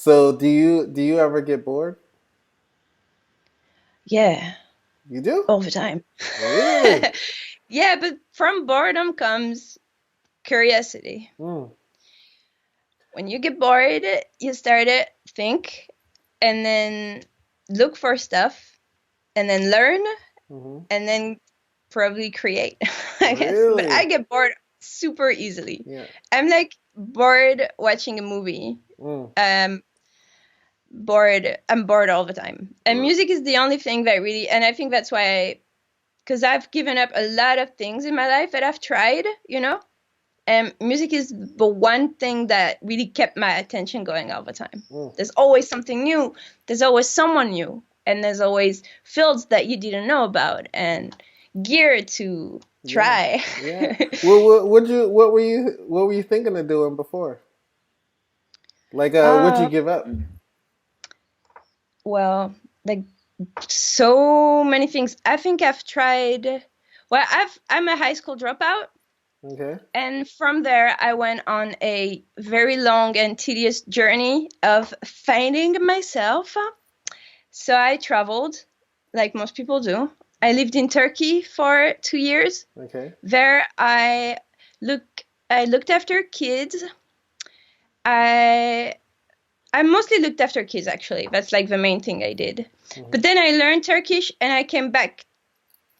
So do you ever get bored? Yeah, You do? all the time. Really? Yeah, but from boredom comes curiosity. Mm, When you get bored, you start to think and then look for stuff and then learn hmm. and then probably create, I guess. But I Really? get bored super easily. Yeah. I'm like bored watching a movie. Mm, Um, I'm bored all the time. And r- music is the only thing that really, and I think that's why, because I've given up a lot of things in my life that I've tried, and music is the one thing that really kept my attention going all the time. mm. There's always something new, there's always someone new, and there's always fields that you didn't know about and gear to Yeah. try. Yeah. What were you thinking of doing before? Like what'd you um, give up? well, like so many things. I think I've tried. Well, I'm a high school dropout, Okay. and from there I went on a very long and tedious journey of finding myself. So I traveled, like most people do. I lived in Turkey for 2 years. Okay. There look I looked after kids. I I mostly looked after kids actually. That's like the main thing I did. Hmm. But then I learned Turkish and I came back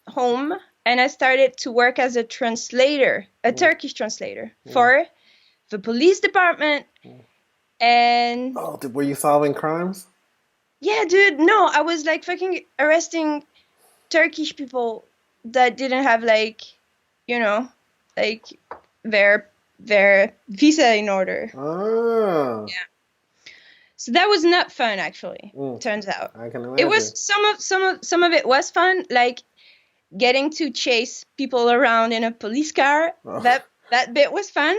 home and I started to work as a translator, a Mm, Turkish translator mm, for the police department. mm. And Oh, were you solving crimes? yeah, dude, no, I was like fucking arresting Turkish people that didn't have you know, like their their visa in order. Ah. Yeah. So that was not fun actually, Mm, turns out. I can It was imagine. some of it was fun, like getting to chase people around in a police car. Oh, That bit was fun.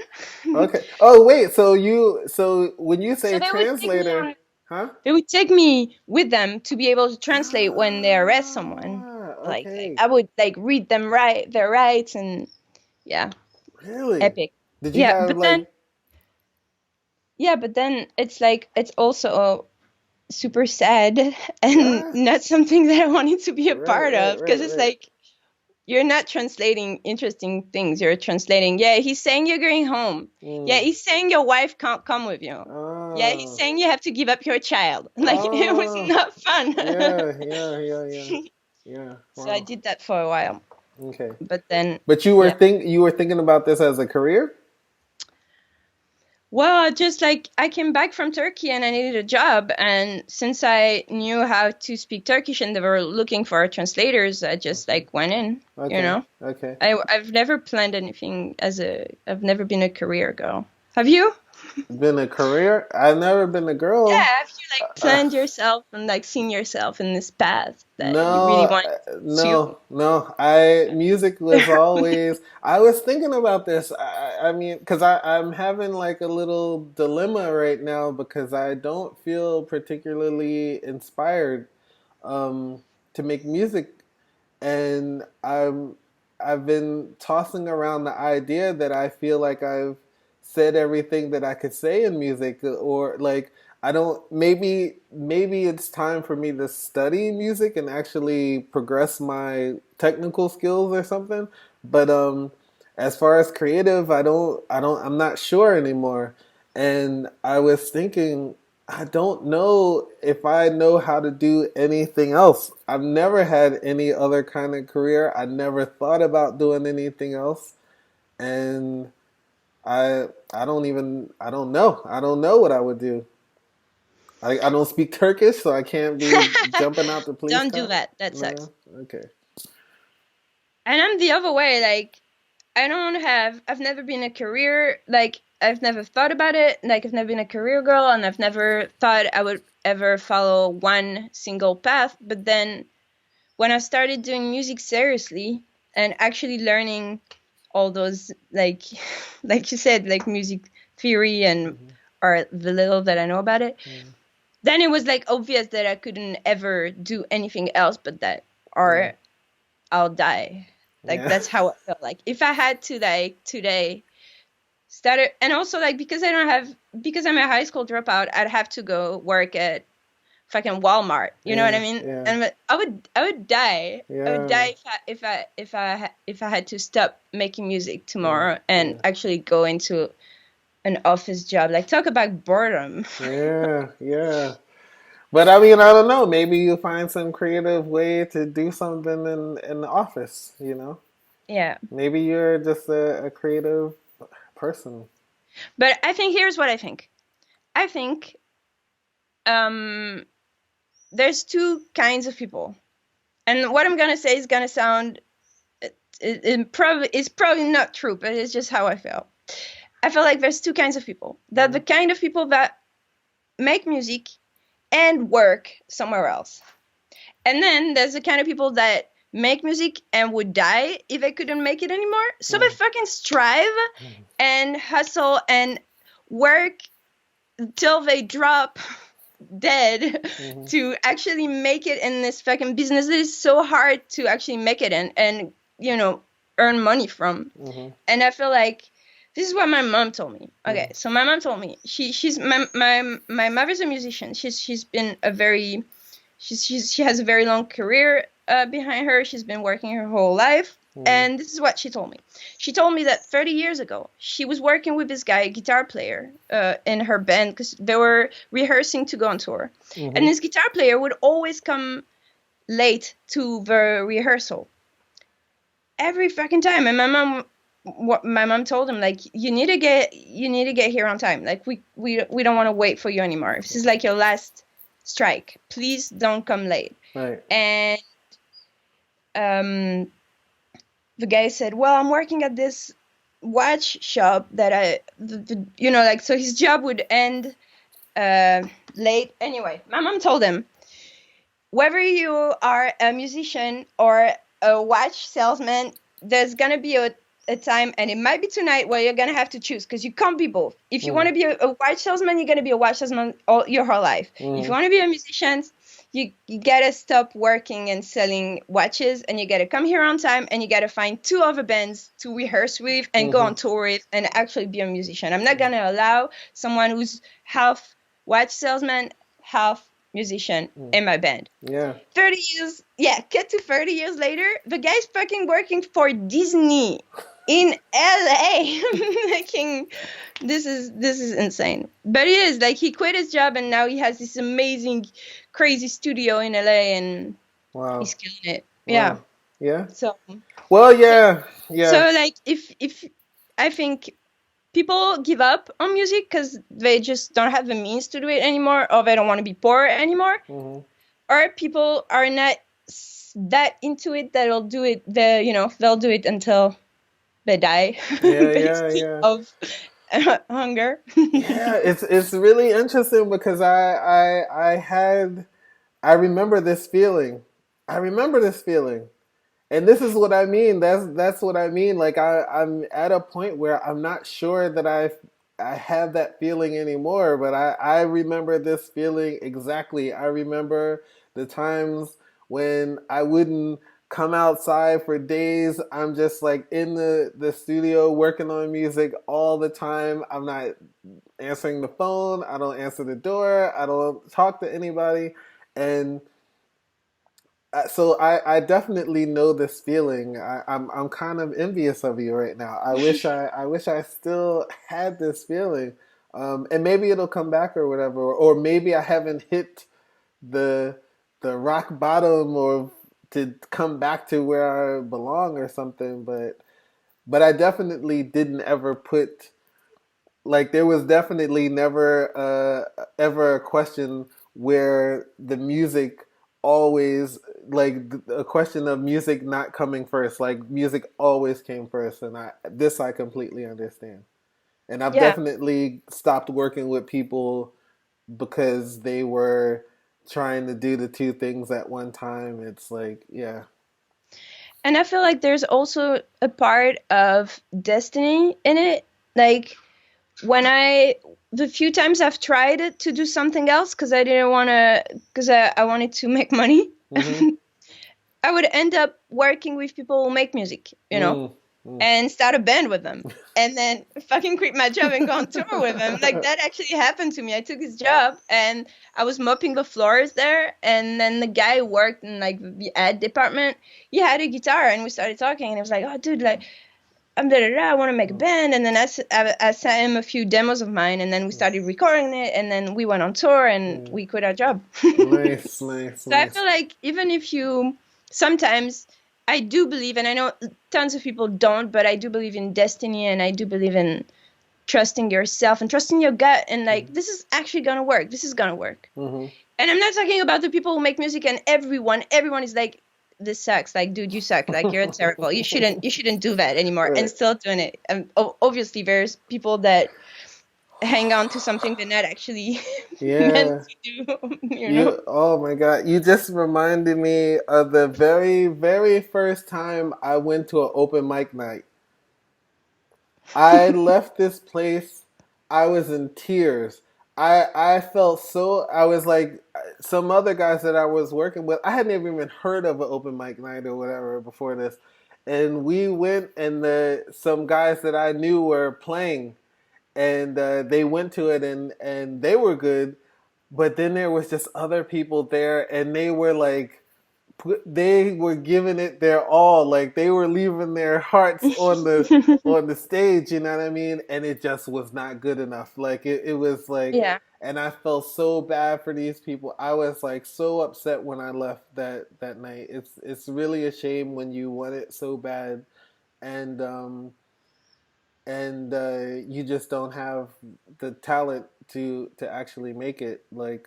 okay. Oh, wait. So when you So say translator, huh? they would take me with them to be able to translate when they arrest someone. Ah, Like okay. I would like read them their rights and yeah, Really? epic. Did you Yeah, have but then like, it's like it's also super sad and ah, not something that I wanted to be a right, part right, of because right, it's right. like you're not translating interesting things. You're translating, yeah, he's saying you're going home. Yeah, Mm. he's saying your wife can't come with you. Yeah, he's Oh, saying you have to give up your child. Like it was oh, not fun. yeah, yeah, yeah, yeah, yeah. So I Wow. did that for a while. Okay. But then But yeah. you were thinking about this as a career? Well, just like I came back from Turkey and I needed a job, and since I knew how to speak Turkish and they were looking for translators, I just Mhm. like went in, you Okay, know. okay. I've never planned anything I've never been a career girl. Have you? Been a career? I've never been a girl. Yeah, have you like Uh, planned yourself and like seen yourself in this path that you no, really want to no, no. Music was always. I was thinking about this. I mean, because I'm having like a little dilemma right now because I don't feel particularly inspired to make music, and I've been tossing around the idea that I feel like I've said everything that I could say in music, or like I don't. Maybe it's time for me to study music and actually progress my technical skills or something. But as far as creative, I'm not sure anymore. And I was thinking, I don't know if I know how to do anything else. I've never had any other kind of career. I never thought about doing anything else. And I don't know. I don't know what I would do. I don't speak Turkish, so I can't be jumping out the police don't do car. that. That sucks. No. Okay. And I'm the other way. Like I've never been a career, like I've never thought about it. Like I've never been a career girl and I've never thought I would ever follow one single path. But then when I started doing music seriously and actually learning all those like like you said, like music theory and Hmm. or the little that I know about it, Hmm. then it was like obvious that I couldn't ever do anything else but that, Yeah. or I'll die. Like Yeah. that's how I felt. Like if I had to like today started, and also like because I'm a high school dropout, I'd have to go work at fucking Walmart. You know what I Yeah, mean? yeah, And I would die. I would yeah, die if I had to stop making music yeah, tomorrow and yeah, actually go into an office job. Like, talk about boredom. yeah, yeah. But I mean, I don't know. Maybe you find some creative way to do something in the office, you know? Yeah. Maybe you're just a creative person. But I think here's what I think. I think um there's two kinds of people. And what I'm gonna say is gonna sound it's probably not true, but it's just how I feel. I feel like there's two kinds of people. That the Mhm. kind of people that make music and work somewhere else. And then there's the kind of people that make music and would die if they couldn't make it anymore. So they Mhm. fucking strive Mhm. and hustle and work till they drop dead Mhm. to actually make it in this fucking business that is so hard to actually make it in and earn money from. Mhm. And I feel like this is what my mom told me. Okay, Mhm. so my mom told me she's my mother's a musician. She's been a very she has a very long career behind her. She's been working her whole life. Mhm. And this is what she told me. She told me that 30 years ago, she was working with this guy, a guitar player, in her band because they were rehearsing to go on tour. And Mhm. this guitar player would always come late to the rehearsal every fucking time. And my mom told him, like, you need to get here on time. Like, we don't want to wait for you anymore. This is like your last strike. Please don't come late. Right. And the guy said, well, I'm working at this watch shop that so his job would end late. Anyway, my mom told him, whether you are a musician or a watch salesman, there's gonna be a time, and it might be tonight, where you're gonna have to choose, because you can't be both. If you want to be a watch salesman, you're gonna be a watch salesman all your whole life. If you want to be a musician, you gotta stop working and selling watches, and you gotta come here on time, and you gotta find 2 other bands to rehearse with and go on tour with and actually be a musician. I'm not gonna allow someone who's half watch salesman, half musician in my band. Yeah. 30 years, cut to 30 years later, the guy's fucking working for Disney in LA. Making this is insane. But it is, like, he quit his job and now he has this amazing, crazy studio in LA and Wow. he's killing it. Wow. Yeah. Yeah. So Well, yeah. Yeah. So like if I think people give up on music because they just don't have the means to do it anymore, or they don't want to be poor anymore, or people are not that into it that they'll do it. They'll do it until they die, Yeah. of hunger. Yeah, it's really interesting because I remember this feeling. I remember this feeling. And this is what I mean. That's what I mean. Like I'm at a point where I'm not sure that I have that feeling anymore, but I remember this feeling exactly. I remember the times when I wouldn't come outside for days. I'm just like in the studio working on music all the time. I'm not answering the phone. I don't answer the door. I don't talk to anybody. And so I definitely know this feeling. I'm kind of envious of you right now. I wish I still had this feeling, and maybe it'll come back or whatever, or maybe I haven't hit the rock bottom or to come back to where I belong or something. But I definitely didn't ever put, like, there was definitely never ever a question where the music always, like, a question of music not coming first. Like, music always came first, and I completely understand. And I've Yeah. definitely stopped working with people because they were trying to do the two things at one time. It's like, yeah. And I feel like there's also a part of destiny in it. Like, the few times I've tried to do something else because I wanted to make money, Mm-hmm. I would end up working with people who make music, Mm. Mm. and start a band with them, and then fucking quit my job and go on tour with them. Like that actually happened to me. I took his job and I was mopping the floors there, and then the guy who worked in like the ad department. He had a guitar, and we started talking, and he was like, "Oh, dude, like I'm da da da. I want to make a band." And then I sent him a few demos of mine, and then we started recording it, and then we went on tour, and Mm. we quit our job. Nice, nice, So I nice. feel like even if you sometimes I do believe, and I know tons of people don't, but I do believe in destiny, and I do believe in trusting yourself and trusting your gut, and like this is actually gonna work. This is gonna work. Mm-hmm. And I'm not talking about the people who make music and everyone is like, this sucks. Like, dude, you suck. Like, you're terrible. You shouldn't do that anymore. And Right. still doing it. Obviously, there's people that hang on to something they're not actually meant Yeah. to do. You know? You, oh my God, you just reminded me of the very, very first time I went to an open mic night. I left this place. I was in tears. I felt so. I was like some other guys that I was working with. I had never even heard of an open mic night or whatever before this, and we went and some guys that I knew were playing, and they went to it and they were good, but then there was just other people there and they were like they were giving it their all, like they were leaving their hearts on the stage, you know what I mean, and it just was not good enough, like it was like, Yeah. and I felt so bad for these people. I was like so upset when I left that night. It's really a shame when you want it so bad and you just don't have the talent to actually make it, like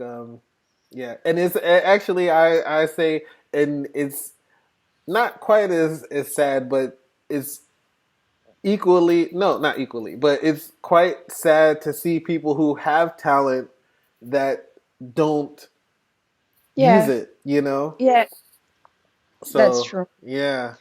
yeah. And it's actually I say, and it's not quite as sad, but it's equally, no, not equally, but it's quite sad to see people who have talent that don't use Yeah. it, you know. Yeah. That's So true. yeah.